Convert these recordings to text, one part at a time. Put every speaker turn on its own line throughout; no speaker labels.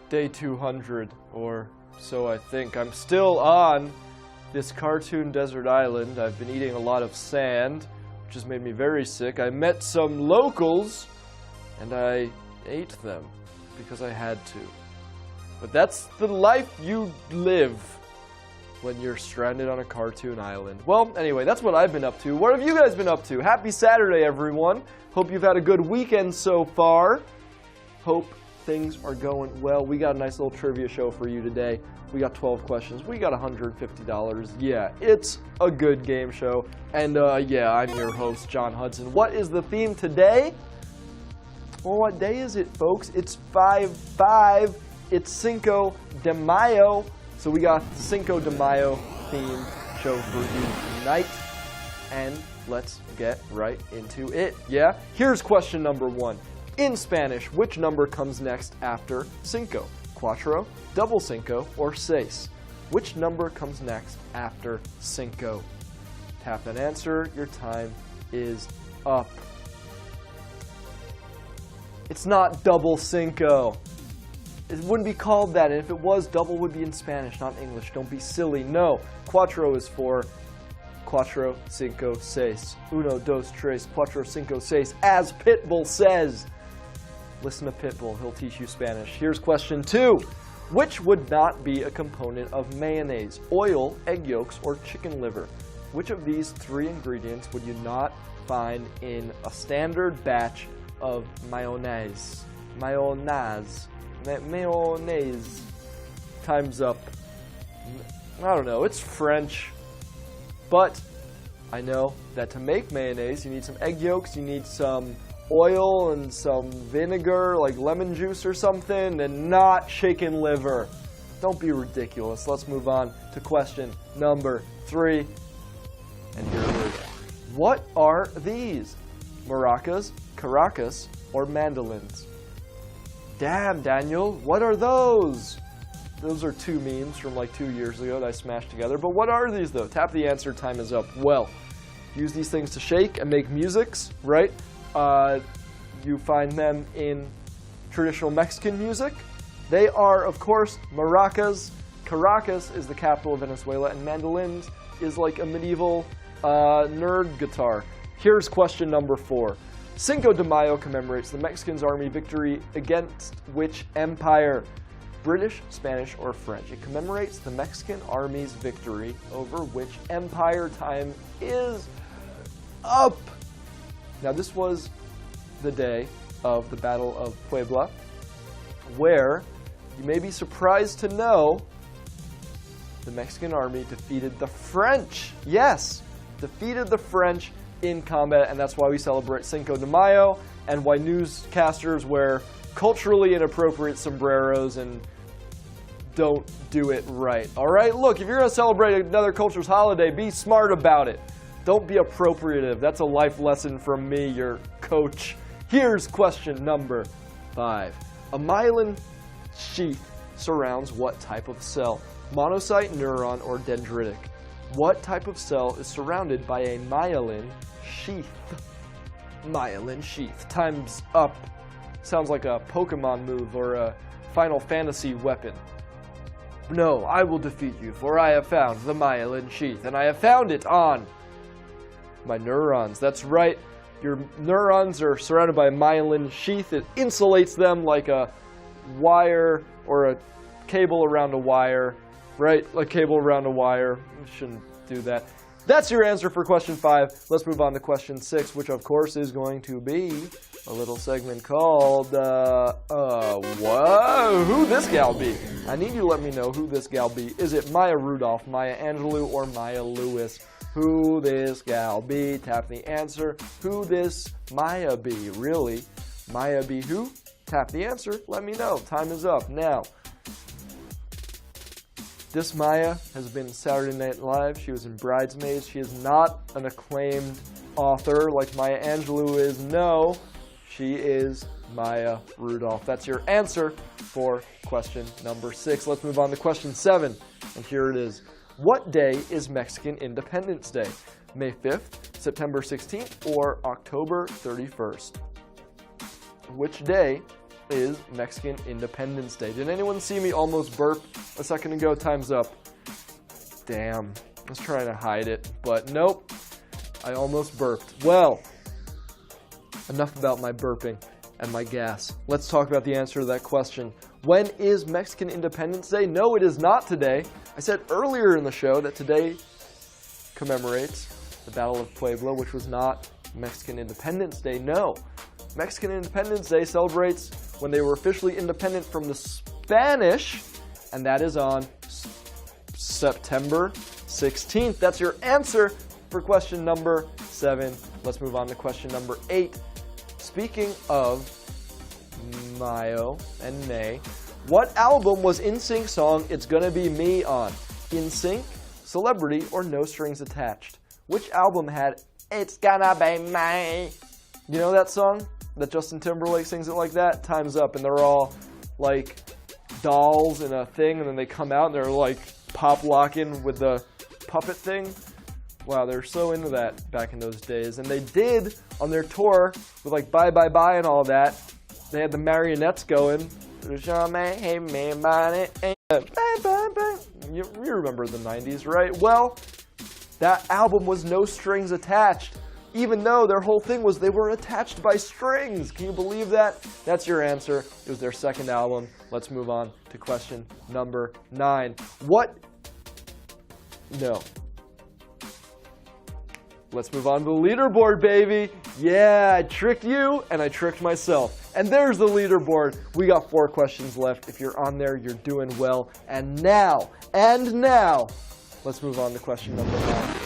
day 200, or so I think. I'm still on this cartoon desert island. I've been eating a lot of sand, which has made me very sick. I met some locals, and I ate them because I had to. But that's the life you live when you're stranded on a cartoon island. Well, anyway, that's what I've been up to. What have you guys been up to? Happy Saturday, everyone. Hope you've had a good weekend so far. Hope things are going well. We got a nice little trivia show for you today. We got 12 questions. We got $150. Yeah, it's a good game show. And yeah, I'm your host, John Hudson. What is the theme today? Well, what day is it, folks? It's 5/5. It's Cinco de Mayo. So we got the Cinco de Mayo theme show for you tonight. And let's get right into it. Yeah? Here's question number 1. In Spanish, which number comes next after cinco? Cuatro, double cinco, or seis? Which number comes next after cinco? Tap and answer. Your time is up. It's not double cinco. It wouldn't be called that, and if it was, double would be in Spanish, not English. Don't be silly. No. Cuatro is for cuatro, cinco, seis. Uno, dos, tres, cuatro, cinco, seis, as Pitbull says. Listen to Pitbull. He'll teach you Spanish. Here's question 2. Which would not be a component of mayonnaise? Oil, egg yolks, or chicken liver? Which of these 3 ingredients would you not find in a standard batch of mayonnaise? Mayonnaise. Mayonnaise. Time's up. I don't know. It's French. But I know that to make mayonnaise, you need some egg yolks, you need some oil and some vinegar, like lemon juice or something, and not chicken liver. Don't be ridiculous. Let's move on to question number 3. And here it is. What are these? Maracas, caracas, or mandolins? Damn, Daniel, what are those? Those are 2 memes from like 2 years ago that I smashed together. But what are these, though? Tap the answer. Time is up. Well, use these things to shake and make musics, right? You find them in traditional Mexican music. They are, of course, maracas. Caracas is the capital of Venezuela, and mandolins is like a medieval nerd guitar. Here's question number 4. Cinco de Mayo commemorates the Mexican army victory against which empire? British, Spanish, or French? It commemorates the Mexican army's victory over which empire? Time is up. Now, this was the day of the Battle of Puebla, where you may be surprised to know the Mexican army defeated the French. Yes, defeated the French in combat, and that's why we celebrate Cinco de Mayo, and why newscasters wear culturally inappropriate sombreros and don't do it right. All right, look, if you're going to celebrate another culture's holiday, be smart about it. Don't be appropriative. That's a life lesson from me, your coach. Here's question number 5. A myelin sheath surrounds what type of cell? Monocyte, neuron, or dendritic? What type of cell is surrounded by a myelin sheath? Myelin sheath. Time's up. Sounds like a Pokemon move or a Final Fantasy weapon. No, I will defeat you, for I have found the myelin sheath, and I have found it on my neurons. That's right. Your neurons are surrounded by a myelin sheath. It insulates them like a wire or a cable around a wire, right? A cable around a wire. You shouldn't do that. That's your answer for question 5. Let's move on to question 6, which of course is going to be a little segment called, whoa, who this gal be? I need you to let me know who this gal be. Is it Maya Rudolph, Maya Angelou, or Maya Lewis? Who this gal be? Tap the answer. Who this Maya be? Really? Maya be who? Tap the answer. Let me know. Time is up. Now, this Maya has been Saturday Night Live. She was in Bridesmaids. She is not an acclaimed author like Maya Angelou is. No, she is Maya Rudolph. That's your answer for question number 6. Let's move on to question 7. And here it is. What day is Mexican Independence Day? May 5th, September 16th, or October 31st? Which day is Mexican Independence Day? Did anyone see me almost burp a second ago? Time's up. Damn. I was trying to hide it, but nope. I almost burped. Well, enough about my burping and my gas. Let's talk about the answer to that question. When is Mexican Independence Day? No, it is not today. I said earlier in the show that today commemorates the Battle of Puebla, which was not Mexican Independence Day. No. Mexican Independence Day celebrates when they were officially independent from the Spanish, and that is on September 16th. That's your answer for question number 7. Let's move on to question number 8. Speaking of Mayo and May, what album was NSYNC's song It's Gonna Be Me on? NSYNC, Celebrity, or No Strings Attached? Which album had It's Gonna Be Me? You know that song? That Justin Timberlake sings it like that? Time's up, and they're all like dolls in a thing, and then they come out and they're like pop locking with the puppet thing. Wow, they're so into that back in those days. And they did on their tour with like Bye Bye Bye and all that. They had the marionettes going. You remember the 90s, right? Well, that album was No Strings Attached, even though their whole thing was they were attached by strings. Can you believe that? That's your answer. It was their second album. Let's move on to question number 9. What? No. Let's move on to the leaderboard, baby. Yeah, I tricked you and I tricked myself. And there's the leaderboard. We got 4 questions left. If you're on there, you're doing well. And now, let's move on to question number 9.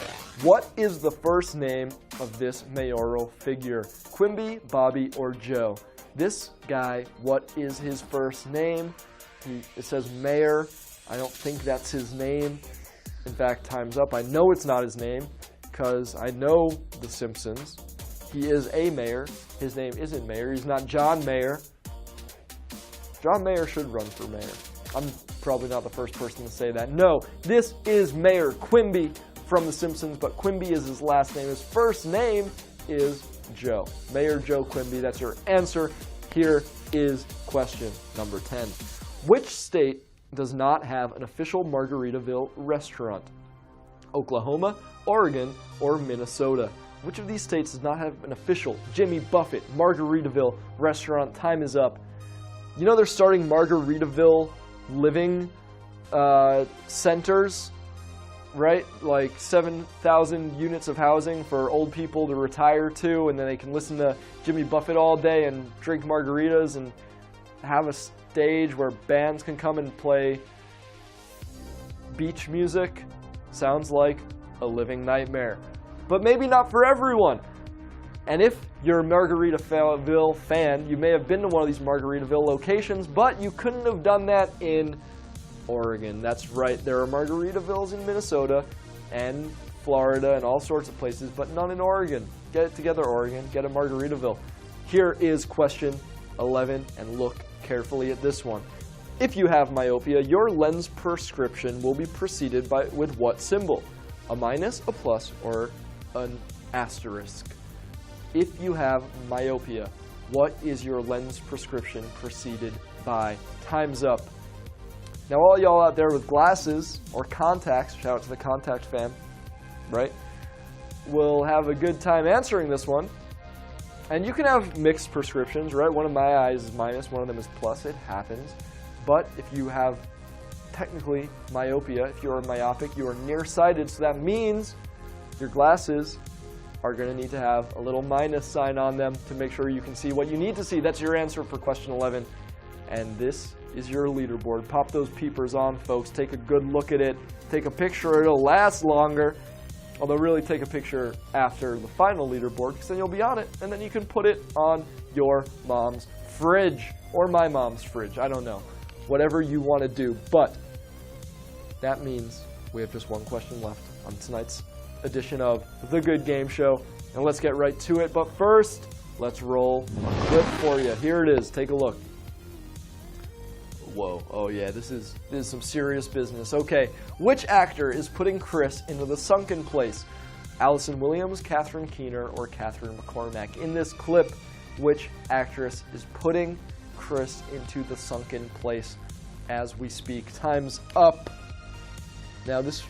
What is the first name of this mayoral figure? Quimby, Bobby, or Joe? This guy, what is his first name? It says mayor. I don't think that's his name. In fact, time's up. I know it's not his name because I know The Simpsons. He is a mayor. His name isn't Mayor. He's not John Mayer. John Mayer should run for mayor. I'm probably not the first person to say that. No, this is Mayor Quimby from The Simpsons, but Quimby is his last name. His first name is Joe. Mayor Joe Quimby. That's your answer. Here is question number 10. Which state does not have an official Margaritaville restaurant? Oklahoma, Oregon, or Minnesota? Which of these states does not have an official Jimmy Buffett Margaritaville restaurant? Time is up. You know they're starting Margaritaville living centers, right? Like 7,000 units of housing for old people to retire to, and then they can listen to Jimmy Buffett all day and drink margaritas and have a stage where bands can come and play beach music. Sounds like a living nightmare. But maybe not for everyone. And if you're a Margaritaville fan, you may have been to one of these Margaritaville locations, but you couldn't have done that in Oregon. That's right, there are Margaritavilles in Minnesota and Florida and all sorts of places, but none in Oregon. Get it together, Oregon. Get a Margaritaville. Here is question 11, and look carefully at this one. If you have myopia, your lens prescription will be preceded with what symbol? A minus, a plus, or an asterisk? If you have myopia, what is your lens prescription preceded by? Time's up. Now all y'all out there with glasses or contacts, shout out to the contact fam, right? Will have a good time answering this one. And you can have mixed prescriptions, right? One of my eyes is minus, one of them is plus. It happens. But if you have technically myopia, if you are myopic, you are nearsighted, so that means your glasses are going to need to have a little minus sign on them to make sure you can see what you need to see. That's your answer for question 11. And this is your leaderboard. Pop those peepers on, folks. Take a good look at it. Take a picture. It'll last longer. Although really take a picture after the final leaderboard, because then you'll be on it. And then you can put it on your mom's fridge. Or my mom's fridge. I don't know. Whatever you want to do. But that means we have just one question left on tonight's edition of The Good Game Show. And let's get right to it. But first, let's roll a clip for you. Here it is. Take a look. Whoa. Oh yeah, this is some serious business. Okay, which actor is putting Chris into the sunken place? Allison Williams, Catherine Keener, or Catherine McCormack? In this clip, which actress is putting Chris into the sunken place as we speak. Time's up. Now this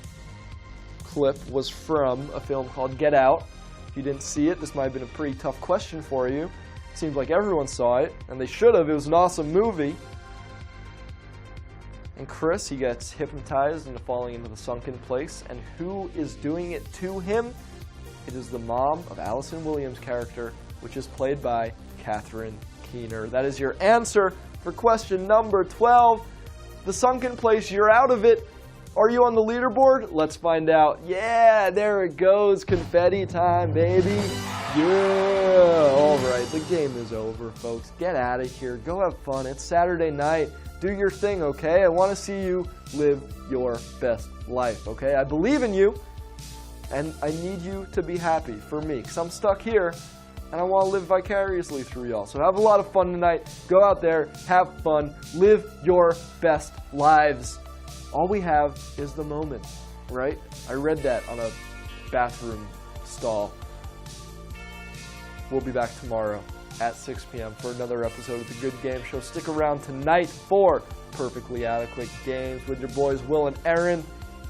clip was from a film called Get Out. If you didn't see it, this might have been a pretty tough question for you. It seems like everyone saw it, and they should have. It was an awesome movie. And Chris, he gets hypnotized into falling into the sunken place. And who is doing it to him? It is the mom of Allison Williams' character, which is played by Catherine Keener. That is your answer for question number 12. The sunken place, you're out of it. Are you on the leaderboard? Let's find out. Yeah, there it goes. Confetti time, baby. Yeah. All right, the game is over, folks. Get out of here. Go have fun. It's Saturday night. Do your thing, okay? I want to see you live your best life, okay? I believe in you, and I need you to be happy for me, because I'm stuck here, and I want to live vicariously through y'all. So have a lot of fun tonight. Go out there, have fun, live your best lives. All we have is the moment, right? I read that on a bathroom stall. We'll be back tomorrow at 6 p.m. for another episode of The Good Game Show. Stick around tonight for Perfectly Adequate Games with your boys Will and Aaron.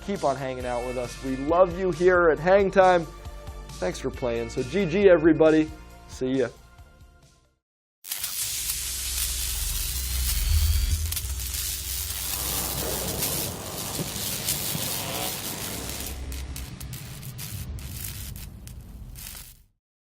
Keep on hanging out with us. We love you here at Hangtime. Thanks for playing. So GG, everybody. See ya.